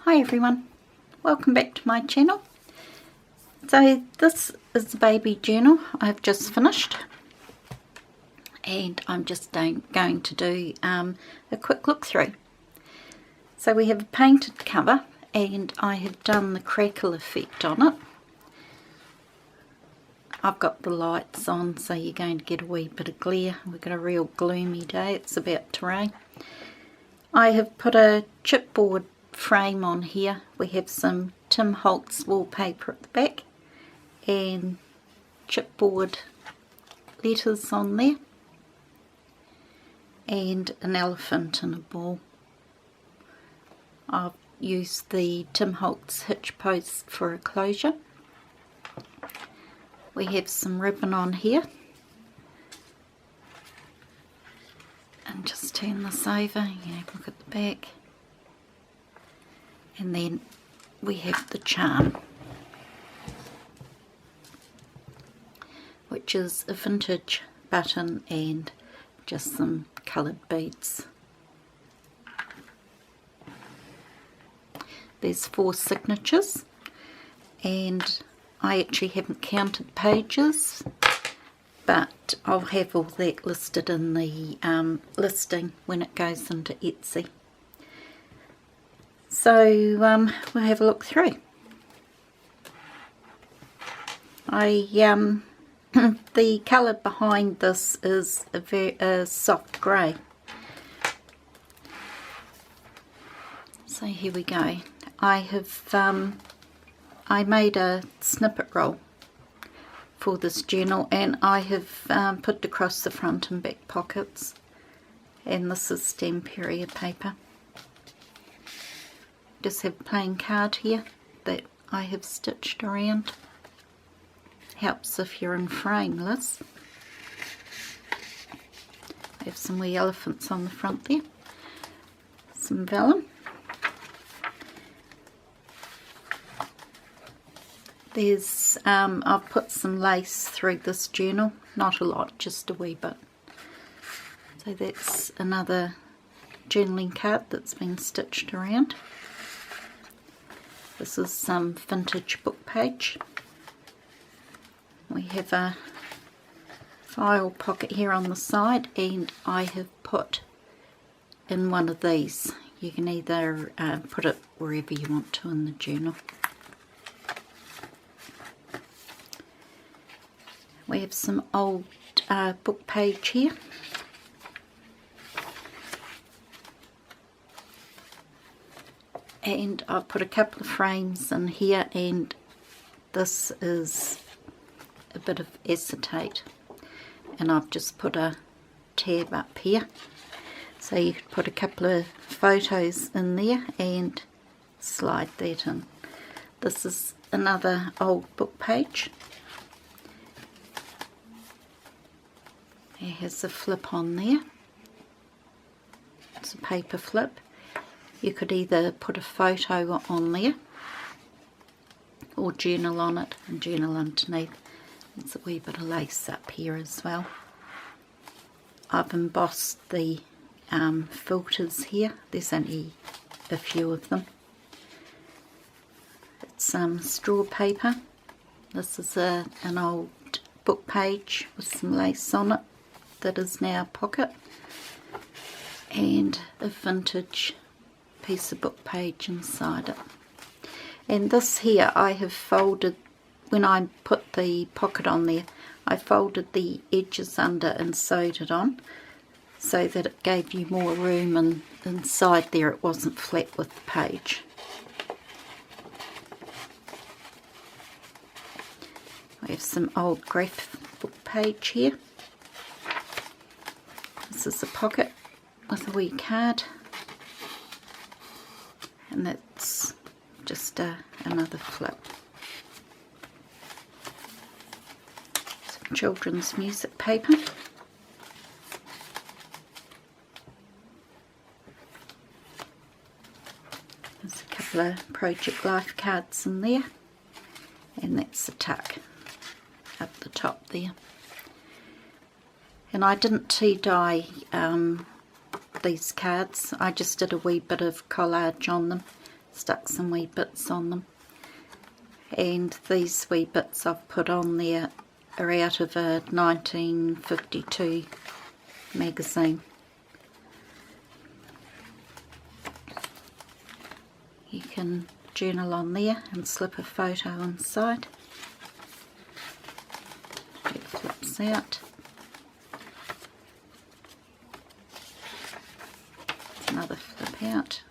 Hi everyone, welcome back to my channel. So this is the baby journal I've just finished, and I'm just going to do a quick look through. So we have a painted cover, and I have done the crackle effect on it. I've got the lights on, so you're going to get a wee bit of glare. We've got a real gloomy day, it's about to rain. I have put a chipboard frame on here. We have some Tim Holtz wallpaper at the back and chipboard letters on there, and an elephant in a ball. I've used the Tim Holtz hitch post for a closure. We have some ribbon on here, and just turn this over, look at the back. And then we have the charm, which is a vintage button and just some coloured beads. There's 4 signatures, and I actually haven't counted pages, but I'll have all that listed in the listing when it goes into Etsy. So we'll have a look through. The colour behind this is a very soft grey. So here we go. I have I made a snippet roll for this journal, and I have put across the front and back pockets, and this is Stamperia paper. Just have a plain card here that I have stitched around. Helps if you're in frameless. I have some wee elephants on the front there. Some vellum. There's I've put some lace through this journal, not a lot, just a wee bit. So that's another journaling card that's been stitched around. This is some vintage book page. We have a file pocket here on the side, and I have put in one of these. You can either put it wherever you want to in the journal. We have some old book page here. And I've put a couple of frames in here, and this is a bit of acetate, and I've just put a tab up here, so you could put a couple of photos in there and slide that in. This is another old book page. It has a flip on there. It's a paper flip. You could either put a photo on there or journal on it and journal underneath. There's a wee bit of lace up here as well. I've embossed the filters here. There's only a few of them. It's straw paper. This is an old book page with some lace on it that is now a pocket, and a vintage piece of book page inside it. And this here I have folded, when I put the pocket on there, I folded the edges under and sewed it on so that it gave you more room, and inside there it wasn't flat with the page. We have some old graph book page here. This is a pocket with a wee card, and that's just another flip. Some children's music paper. There's a couple of Project Life cards in there, and that's the tuck up the top there. And I didn't tea dye these cards, I just did a wee bit of collage on them stuck some wee bits on them. And these wee bits I've put on there are out of a 1952 magazine. You can journal on there and slip a photo inside. It flips out. Another flip out.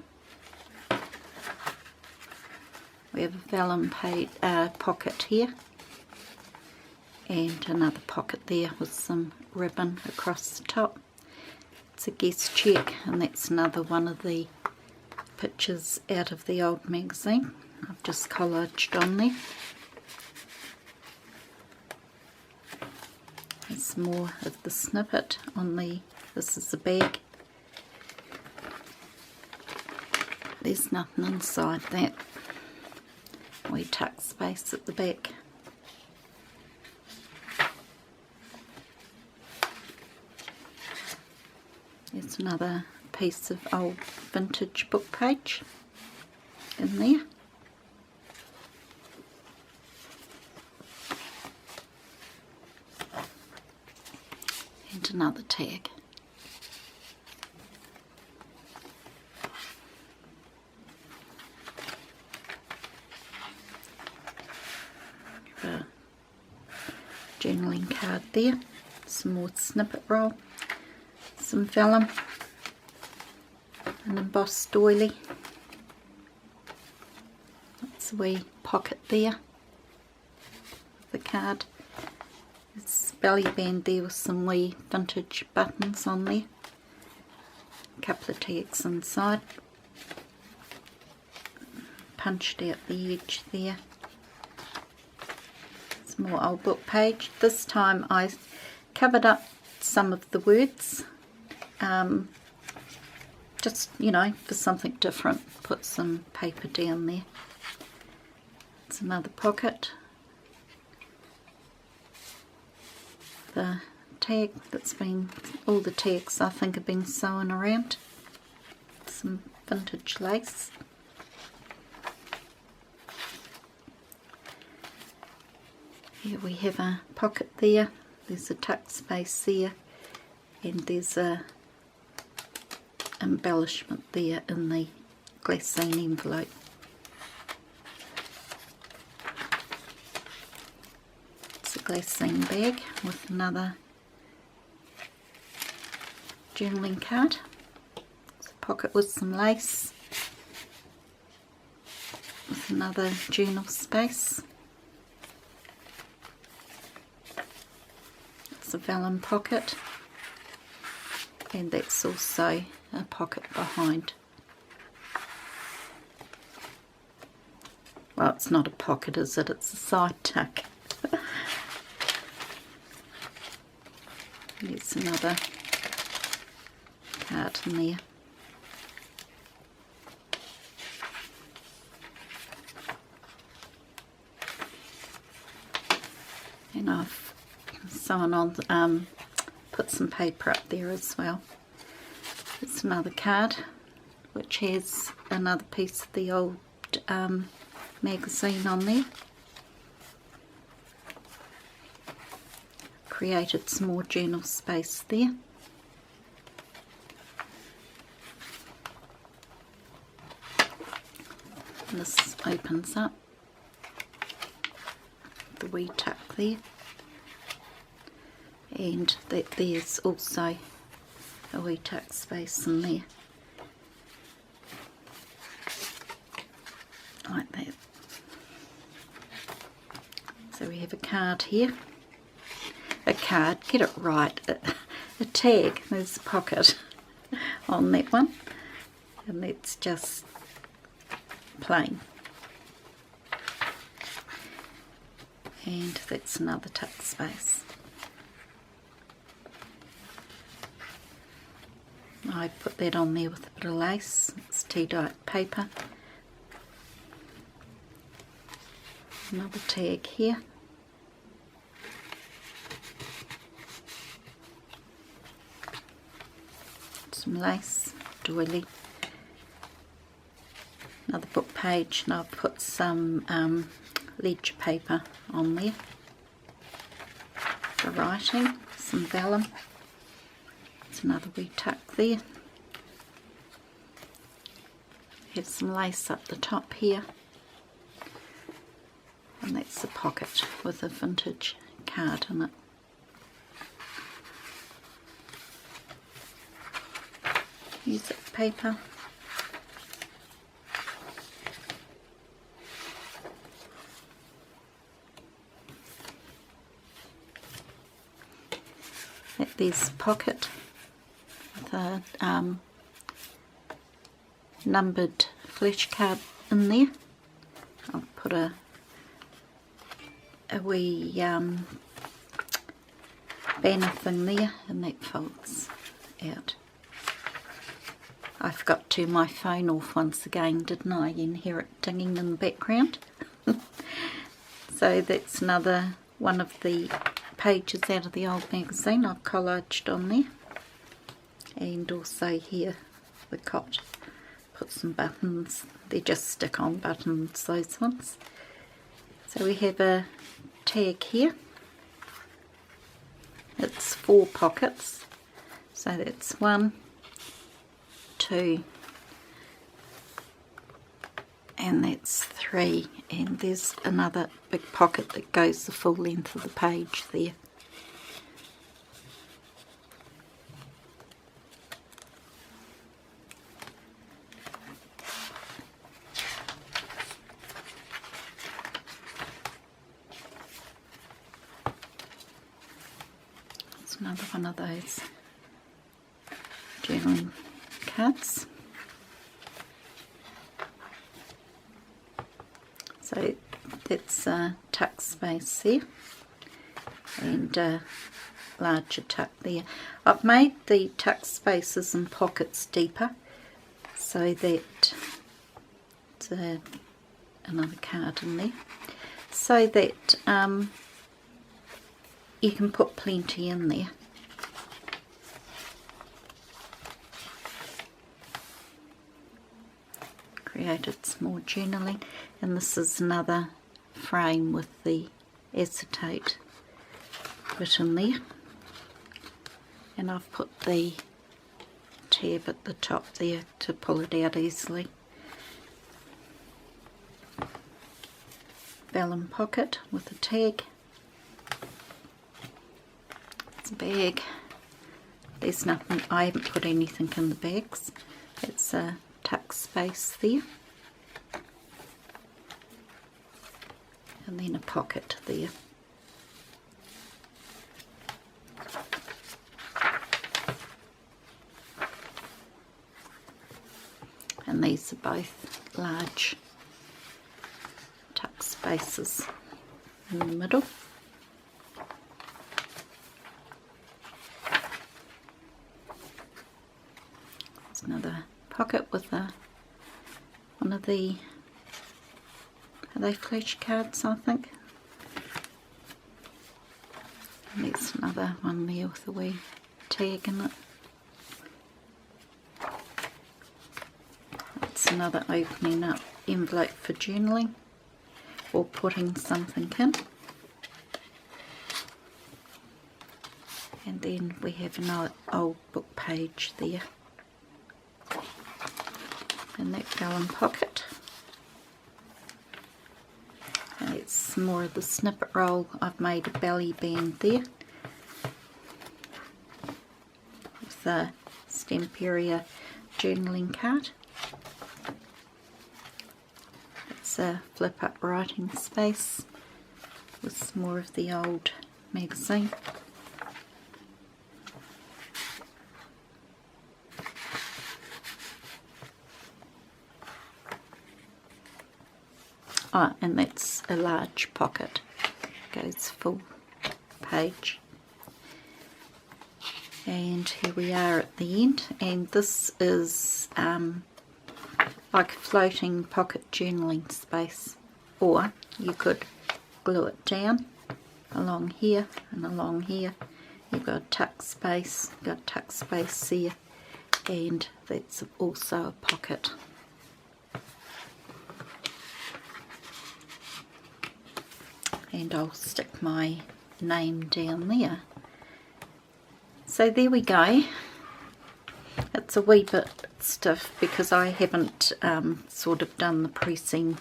We have a vellum pocket here, and another pocket there with some ribbon across the top. It's a guest check, and that's another one of the pictures out of the old magazine. I've just collaged on there. There's more of the snippet on the, this is the bag. There's nothing inside that. We tuck space at the back. There's another piece of old vintage book page in there. And another tag. A journaling card there, some more snippet roll, some vellum, an embossed doily. That's a wee pocket there, the card. There's a belly band there with some wee vintage buttons on there, a couple of tags inside, punched out the edge there. More old book page. This time I covered up some of the words, just, you know, for something different. Put some paper down there. It's another pocket. The tag that's been, all the tags I think have been sewn around. Some vintage lace. Here we have a pocket there, there's a tuck space there, and there's a embellishment there in the glassine envelope. It's a glassine bag with another journaling card. It's a pocket with some lace, with another journal space. It's a vellum pocket, and that's also a pocket behind. Well, it's not a pocket, is it? It's a side tuck. There's another card in there. And I've sewn on, put some paper up there as well. It's another card which has another piece of the old magazine on there. Created some more journal space there. And this opens up. The wee tuck there. And that there's also a wee tuck space in there, like that. So we have a card here, a card, get it right, a tag, there's a pocket on that one, and that's just plain. And that's another tuck space. I put that on there with a bit of lace. It's tea-dyed paper. Another tag here. Some lace, doily. another book page, and I've put some ledger paper on there for writing, some vellum. There's another wee tuck there. Have some lace up the top here, and that's the pocket with a vintage card in it. Music paper. There's a pocket with a numbered flash card in there. I'll put a wee banner thing there, and that folds out. I forgot to turn my phone off once again, didn't I? You can hear it dinging in the background. So that's another one of the pages out of the old magazine I've collaged on there. And also here the cot. Put some buttons. They just stick on buttons, those ones. So we have a tag here. It's 4 pockets. So that's 1, 2, and that's 3, and there's another big pocket that goes the full length of the page there. It's another one of those journaling cards. So that's a tuck space there, and a larger tuck there. I've made the tuck spaces and pockets deeper so that another card in there, so that you can put plenty in there. Created some more journaling, and this is another frame with the acetate bit in there, and I've put the tab at the top there to pull it out easily. Vellum pocket with a tag. It's a bag. There's nothing, I haven't put anything in the bags. It's a tuck space there, and then a pocket there. And these are both large tuck spaces in the middle. There's another pocket with one of the, are they flash cards, I think? And there's another one there with a wee tag in it. That's another opening up envelope for journaling or putting something in. And then we have an old book page there. And that vellum pocket. And it's more of the snippet roll. I've made a belly band there with a Stamperia journaling card. It's a flip up writing space with some more of the old magazine. Oh, and that's a large pocket, goes full page. And here we are at the end, and this is like a floating pocket journaling space, or you could glue it down along here and along here. You've got a tuck space, got a tuck space there, and that's also a pocket. and I'll stick my name down there. So there we go. It's a wee bit stiff because I haven't sort of done the pressing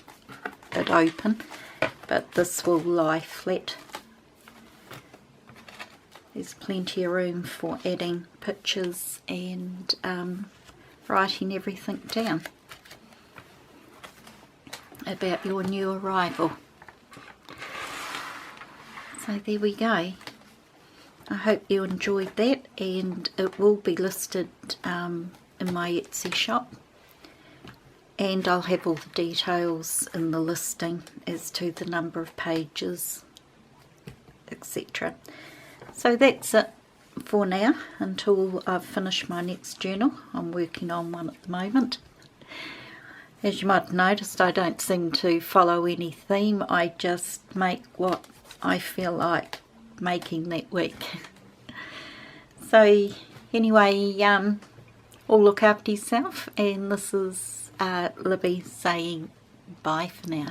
it open, but this will lie flat. There's plenty of room for adding pictures and writing everything down about your new arrival. So there we go. I hope you enjoyed that, and it will be listed in my Etsy shop, and I'll have all the details in the listing as to the number of pages, etc. So that's it for now until I've finished my next journal. I'm working on one at the moment. As you might have noticed, I don't seem to follow any theme. I just make what I feel like making that week. So anyway, all look after yourself, and this is Libby saying bye for now.